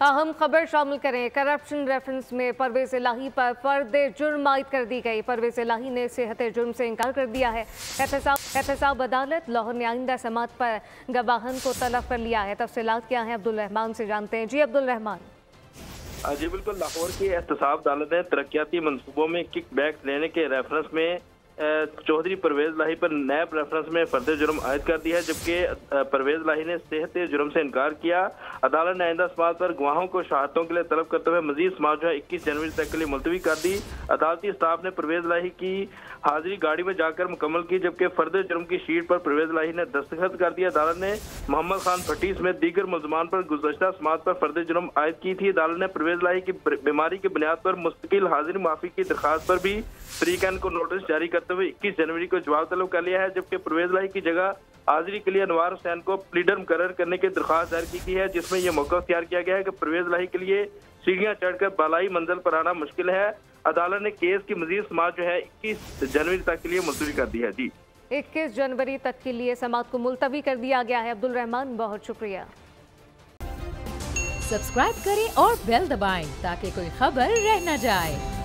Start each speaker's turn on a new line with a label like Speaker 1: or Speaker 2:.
Speaker 1: अहम खबर शामिल करें। करप्शन रेफरेंस में परवेज इलाही पर फर्द जुर्म आयद कर दी गई। परवेज इलाही ने सेहत जुर्म से इनकार कर दिया है। एहतसाब अदालत लाहौर ने आइंदा समात पर गवाहन को तलब कर लिया है। तफसीलात क्या हैं, अब्दुल रहमान से जानते हैं। जी अब्दुल रहमान।
Speaker 2: जी बिल्कुल, लाहौर की एहतसाब अदालत ने तरक्याती मनसूबों में किक बैक लेने के रेफरेंस में चौधरी परवेज लाही पर नैब रेफरेंस में फर्द जुर्म आयद कर दिया है, जबकि परवेज लाही ने सेहत जुर्म से इनकार किया। अदालत ने आइंदा समात पर गवाहों को शहादतों के लिए तलब करते हुए मजीद समात जो है 21 जनवरी तक के लिए मुलतवी कर दी। अदालती स्टाफ ने परवेज लाही की हाजिरी गाड़ी में जाकर मुकम्मल की, जबकि फर्द जुर्म की शीट पर परवेज लाही ने दस्तखत कर दिया। अदालत ने मोहम्मद खान भट्टी समेत दीगर मुलजमान पर गुज़श्ता समात पर फर्द जुर्म आयद की थी। अदालत ने परवेज लाही की बीमारी की बुनियाद पर मुस्तकिल हाजिरी माफी की दरखास्त पर भी फ्रीकैन को नोटिस जारी करते हुए 21 जनवरी को जवाब तलब कर लिया है, जबकि परवेज लाही की जगह हाजिरी के लिए अनवार हुसैन को प्लीडर मुकर्रर करने की दरखास्त दायर की गई है, जिसमें यह मौका इख्तियार किया गया है कि परवेज लाही के लिए सीढ़ियां चढ़कर बालाई मंजिल पर आना मुश्किल है। अदालत ने केस की मजीद समात जो है 21 जनवरी तक के लिए मुलतवी कर दी है। जी
Speaker 1: 21 जनवरी तक के लिए समात को मुलतवी कर दिया गया है। अब्दुल रहमान, बहुत शुक्रिया।
Speaker 3: सब्सक्राइब करें और बेल दबाएं ताकि कोई खबर रह न जाए।